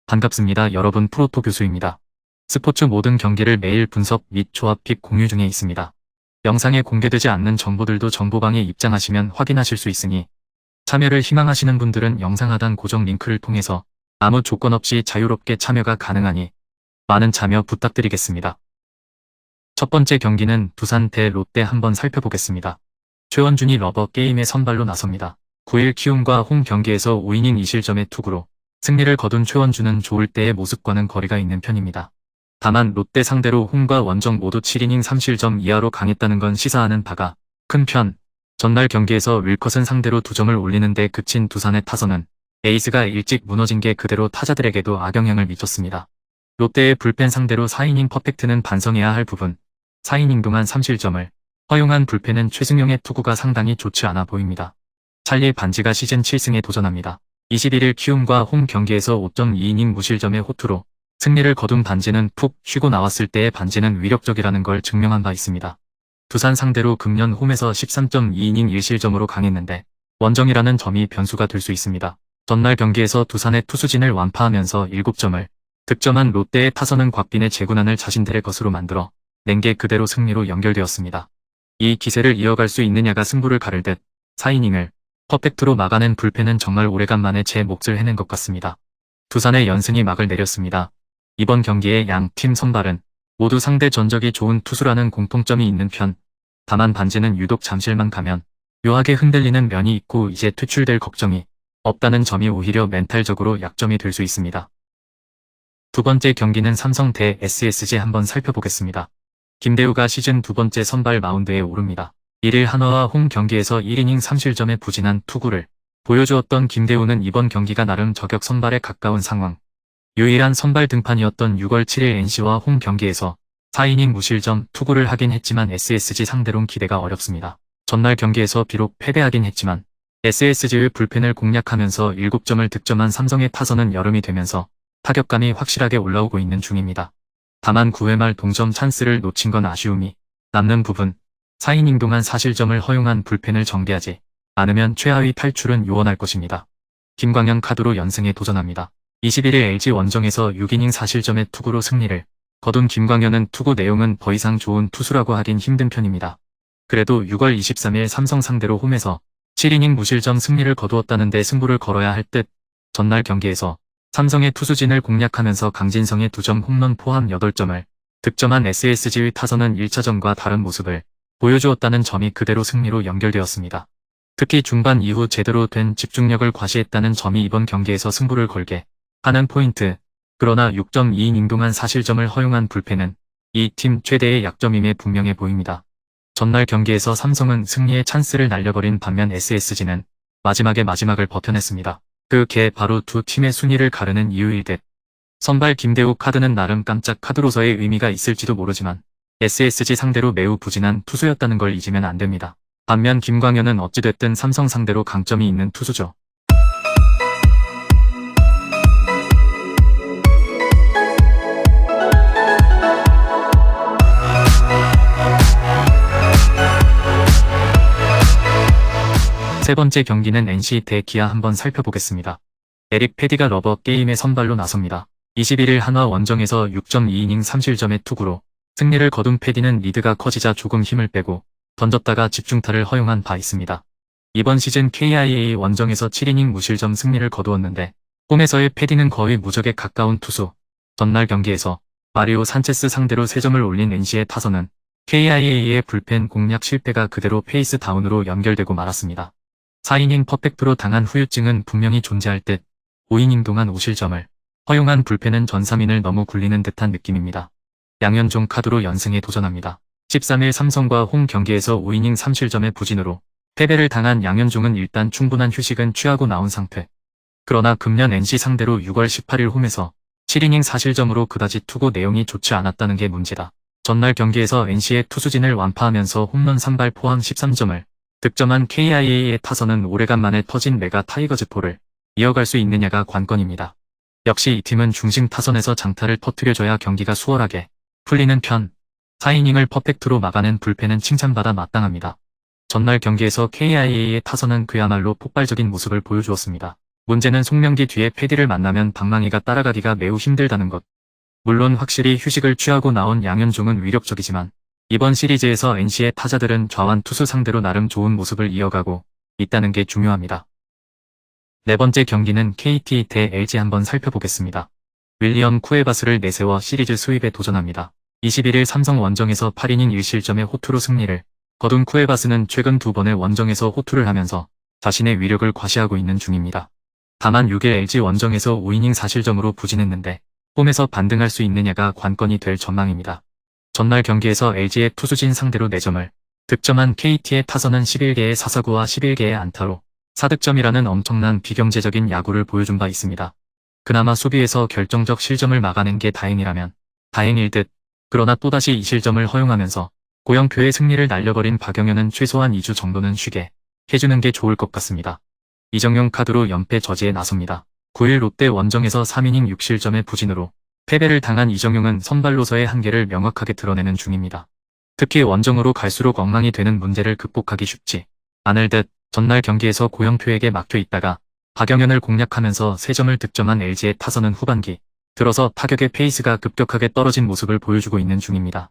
반갑습니다. 여러분, 프로토 교수입니다. 스포츠 모든 경기를 매일 분석 및 조합 픽 공유 중에 있습니다. 영상에 공개되지 않는 정보들도 정보방에 입장하시면 확인하실 수 있으니 참여를 희망하시는 분들은 영상 하단 고정 링크를 통해서 아무 조건 없이 자유롭게 참여가 가능하니 많은 참여 부탁드리겠습니다. 첫 번째 경기는 두산 대 롯데 한번 살펴보겠습니다. 최원준이 러버 게임에 선발로 나섭니다. 9일 키움과 홈 경기에서 5이닝 2실점의 투구로 승리를 거둔 최원준은 좋을 때의 모습과는 거리가 있는 편입니다. 다만 롯데 상대로 홈과 원정 모두 7이닝 3실점 이하로 강했다는 건 시사하는 바가 큰 편. 전날 경기에서 윌컷은 상대로 2점을 올리는데 그친 두산의 타선은 에이스가 일찍 무너진 게 그대로 타자들에게도 악영향을 미쳤습니다. 롯데의 불펜 상대로 4이닝 퍼펙트는 반성해야 할 부분. 4이닝 동안 3실점을 허용한 불펜은 최승용의 투구가 상당히 좋지 않아 보입니다. 찰리 반지가 시즌 7승에 도전합니다. 21일 키움과 홈 경기에서 5.2이닝 무실점의 호투로 승리를 거둔 반지는 푹 쉬고 나왔을 때의 반지는 위력적이라는 걸 증명한 바 있습니다. 두산 상대로 금년 홈에서 13.2이닝 1실점으로 강했는데 원정이라는 점이 변수가 될 수 있습니다. 전날 경기에서 두산의 투수진을 완파하면서 7점을 득점한 롯데의 타선은 곽빈의 제구난을 자신들의 것으로 만들어 낸 게 그대로 승리로 연결되었습니다. 이 기세를 이어갈 수 있느냐가 승부를 가를 듯 4이닝을 퍼펙트로 막아낸 불펜은 정말 오래간만에 제 몫을 해낸 것 같습니다. 두산의 연승이 막을 내렸습니다. 이번 경기의 양 팀 선발은 모두 상대 전적이 좋은 투수라는 공통점이 있는 편. 다만 반지는 유독 잠실만 가면 묘하게 흔들리는 면이 있고 이제 퇴출될 걱정이 없다는 점이 오히려 멘탈적으로 약점이 될 수 있습니다. 두 번째 경기는 삼성 대 SSG 한번 살펴보겠습니다. 김대우가 시즌 두 번째 선발 마운드에 오릅니다. 1일 한화와 홈 경기에서 1이닝 3실점의 부진한 투구를 보여주었던 김대우는 이번 경기가 나름 저격 선발에 가까운 상황. 유일한 선발 등판이었던 6월 7일 NC와 홈 경기에서 4이닝 무실점 투구를 하긴 했지만 SSG 상대론 기대가 어렵습니다. 전날 경기에서 비록 패배하긴 했지만 SSG의 불펜을 공략하면서 7점을 득점한 삼성의 타선은 여름이 되면서 타격감이 확실하게 올라오고 있는 중입니다. 다만 9회 말 동점 찬스를 놓친 건 아쉬움이 남는 부분. 4이닝 동안 4실점을 허용한 불펜을 정비하지 않으면 최하위 탈출은 요원할 것입니다. 김광현 카드로 연승에 도전합니다. 21일 LG 원정에서 6이닝 4실점의 투구로 승리를 거둔 김광현은 투구 내용은 더 이상 좋은 투수라고 하긴 힘든 편입니다. 그래도 6월 23일 삼성 상대로 홈에서 7이닝 무실점 승리를 거두었다는데 승부를 걸어야 할 듯. 전날 경기에서 삼성의 투수진을 공략하면서 강진성의 2점 홈런 포함 8점을 득점한 SSG의 타선은 1차전과 다른 모습을 보여주었다는 점이 그대로 승리로 연결되었습니다. 특히 중반 이후 제대로 된 집중력을 과시했다는 점이 이번 경기에서 승부를 걸게 하는 포인트. 그러나 6.2이닝 동안 4실점을 허용한 불펜은 이 팀 최대의 약점임에 분명해 보입니다. 전날 경기에서 삼성은 승리의 찬스를 날려버린 반면 SSG는 마지막을 버텨냈습니다. 그게 바로 두 팀의 순위를 가르는 이유일 듯. 선발 김대우 카드는 나름 깜짝 카드로서의 의미가 있을지도 모르지만 SSG 상대로 매우 부진한 투수였다는 걸 잊으면 안 됩니다. 반면 김광현은 어찌됐든 삼성 상대로 강점이 있는 투수죠. 세 번째 경기는 NC 대 기아 한번 살펴보겠습니다. 에릭 패디가 러버 게임에 선발로 나섭니다. 21일 한화 원정에서 6.2이닝 3실점의 투구로 승리를 거둔 패디는 리드가 커지자 조금 힘을 빼고 던졌다가 집중타를 허용한 바 있습니다. 이번 시즌 KIA 원정에서 7이닝 무실점 승리를 거두었는데 홈에서의 패디는 거의 무적에 가까운 투수. 전날 경기에서 마리오 산체스 상대로 3점을 올린 NC의 타선은 KIA의 불펜 공략 실패가 그대로 페이스 다운으로 연결되고 말았습니다. 4이닝 퍼펙트로 당한 후유증은 분명히 존재할 듯 5이닝 동안 5실점을 허용한 불펜은 전삼인을 너무 굴리는 듯한 느낌입니다. 양현종 카드로 연승에 도전합니다. 13일 삼성과 홈 경기에서 5이닝 3실점의 부진으로 패배를 당한 양현종은 일단 충분한 휴식은 취하고 나온 상태. 그러나 금년 NC 상대로 6월 18일 홈에서 7이닝 4실점으로 그다지 투구 내용이 좋지 않았다는 게 문제다. 전날 경기에서 NC의 투수진을 완파하면서 홈런 3발 포함 13점을 득점한 KIA의 타선은 오래간만에 터진 메가 타이거즈포를 이어갈 수 있느냐가 관건입니다. 역시 이 팀은 중심 타선에서 장타를 터뜨려줘야 경기가 수월하게 풀리는 편. 4이닝을 퍼펙트로 막아낸 불펜은 칭찬받아 마땅합니다. 전날 경기에서 KIA의 타선은 그야말로 폭발적인 모습을 보여주었습니다. 문제는 송명기 뒤에 패디를 만나면 방망이가 따라가기가 매우 힘들다는 것. 물론 확실히 휴식을 취하고 나온 양현종은 위력적이지만 이번 시리즈에서 NC의 타자들은 좌완 투수 상대로 나름 좋은 모습을 이어가고 있다는 게 중요합니다. 네 번째 경기는 KT 대 LG 한번 살펴보겠습니다. 윌리엄 쿠에바스를 내세워 시리즈 수입에 도전합니다. 21일 삼성 원정에서 8이닝 1실점의 호투로 승리를 거둔 쿠에바스는 최근 2번의 원정에서 호투를 하면서 자신의 위력을 과시하고 있는 중입니다. 다만 6일 LG 원정에서 5이닝 4실점으로 부진했는데 홈에서 반등할 수 있느냐가 관건이 될 전망입니다. 전날 경기에서 LG의 투수진 상대로 4점을 득점한 KT의 타선은 11개의 사사구와 11개의 안타로 4득점이라는 엄청난 비경제적인 야구를 보여준 바 있습니다. 그나마 수비에서 결정적 실점을 막아낸 게 다행이라면 다행일 듯, 그러나 또다시 이 실점을 허용하면서 고영표의 승리를 날려버린 박영현은 최소한 2주 정도는 쉬게 해주는 게 좋을 것 같습니다. 이정용 카드로 연패 저지에 나섭니다. 9일 롯데 원정에서 3이닝 6실점의 부진으로 패배를 당한 이정용은 선발로서의 한계를 명확하게 드러내는 중입니다. 특히 원정으로 갈수록 엉망이 되는 문제를 극복하기 쉽지 않을 듯 전날 경기에서 고영표에게 막혀 있다가 박영현을 공략하면서 3점을 득점한 LG의 타선은 후반기 들어서 타격의 페이스가 급격하게 떨어진 모습을 보여주고 있는 중입니다.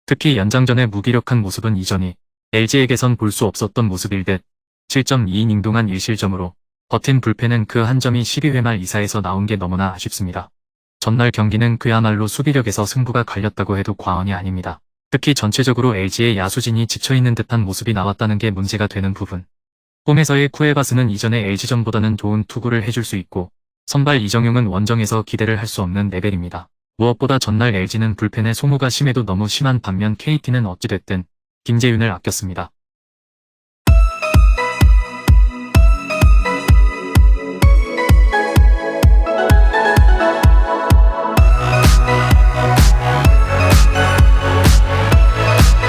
특히 연장전의 무기력한 모습은 이전이 LG에게선 볼 수 없었던 모습일 듯 7.2이닝 동안 1실점으로 버틴 불펜은 그 한 점이 12회 말 이사에서 나온 게 너무나 아쉽습니다. 전날 경기는 그야말로 수비력에서 승부가 갈렸다고 해도 과언이 아닙니다. 특히 전체적으로 LG의 야수진이 지쳐있는 듯한 모습이 나왔다는 게 문제가 되는 부분. 홈에서의 쿠에바스는 이전의 LG전보다는 좋은 투구를 해줄 수 있고 선발 이정용은 원정에서 기대를 할 수 없는 레벨입니다. 무엇보다 전날 LG는 불펜의 소모가 심해도 너무 심한 반면 KT는 어찌됐든 김재윤을 아꼈습니다.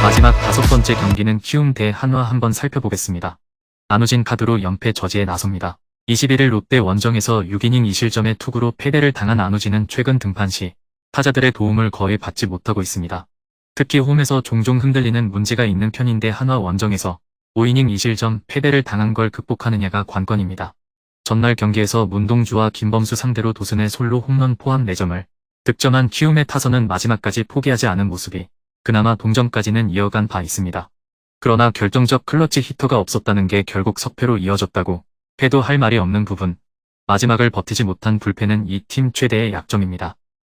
마지막 5번째 경기는 키움 대 한화 한번 살펴보겠습니다. 안우진 카드로 연패 저지에 나섭니다. 21일 롯데 원정에서 6이닝 2실점의 투구로 패배를 당한 안우진은 최근 등판 시 타자들의 도움을 거의 받지 못하고 있습니다. 특히 홈에서 종종 흔들리는 문제가 있는 편인데 한화 원정에서 5이닝 2실점 패배를 당한 걸 극복하느냐가 관건입니다. 전날 경기에서 문동주와 김범수 상대로 도슨의 솔로 홈런 포함 4점을 득점한 키움의 타선은 마지막까지 포기하지 않은 모습이 그나마 동점까지는 이어간 바 있습니다. 그러나 결정적 클러치 히터가 없었다는 게 결국 석패로 이어졌다고 해도 할 말이 없는 부분. 마지막을 버티지 못한 불펜은 이 팀 최대의 약점입니다.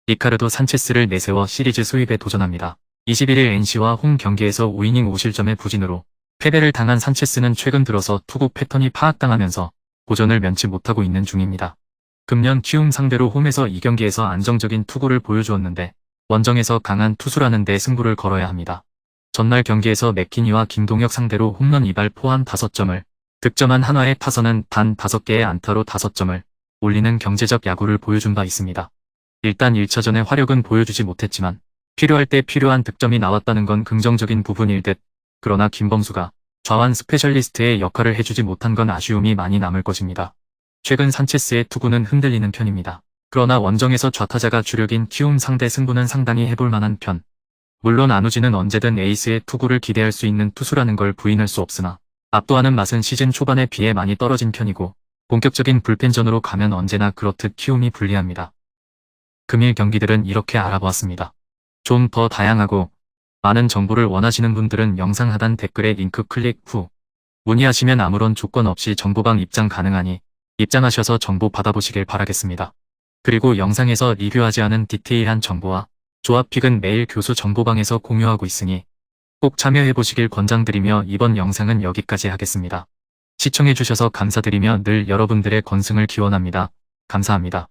리카르도 산체스를 내세워 시리즈 수입에 도전합니다. 21일 NC와 홈 경기에서 5이닝 5실점의 부진으로 패배를 당한 산체스는 최근 들어서 투구 패턴이 파악당하면서 고전을 면치 못하고 있는 중입니다. 금년 키움 상대로 홈에서 이 경기에서 안정적인 투구를 보여주었는데 원정에서 강한 투수라는 데 승부를 걸어야 합니다. 전날 경기에서 맥키니와 김동혁 상대로 홈런 2발 포함 5점을 득점한 한화의 타선은 단 5개의 안타로 5점을 올리는 경제적 야구를 보여준 바 있습니다. 일단 1차전의 화력은 보여주지 못했지만 필요할 때 필요한 득점이 나왔다는 건 긍정적인 부분일 듯, 그러나 김범수가 좌완 스페셜리스트의 역할을 해주지 못한 건 아쉬움이 많이 남을 것입니다. 최근 산체스의 투구는 흔들리는 편입니다. 그러나 원정에서 좌타자가 주력인 키움 상대 승부는 상당히 해볼 만한 편. 물론 안우진은 언제든 에이스의 투구를 기대할 수 있는 투수라는 걸 부인할 수 없으나 압도하는 맛은 시즌 초반에 비해 많이 떨어진 편이고 본격적인 불펜전으로 가면 언제나 그렇듯 키움이 불리합니다. 금일 경기들은 이렇게 알아보았습니다. 좀 더 다양하고 많은 정보를 원하시는 분들은 영상 하단 댓글에 링크 클릭 후 문의하시면 아무런 조건 없이 정보방 입장 가능하니 입장하셔서 정보 받아보시길 바라겠습니다. 그리고 영상에서 리뷰하지 않은 디테일한 정보와 조합픽은 매일 교수 정보방에서 공유하고 있으니 꼭 참여해보시길 권장드리며 이번 영상은 여기까지 하겠습니다. 시청해주셔서 감사드리며 늘 여러분들의 건승을 기원합니다. 감사합니다.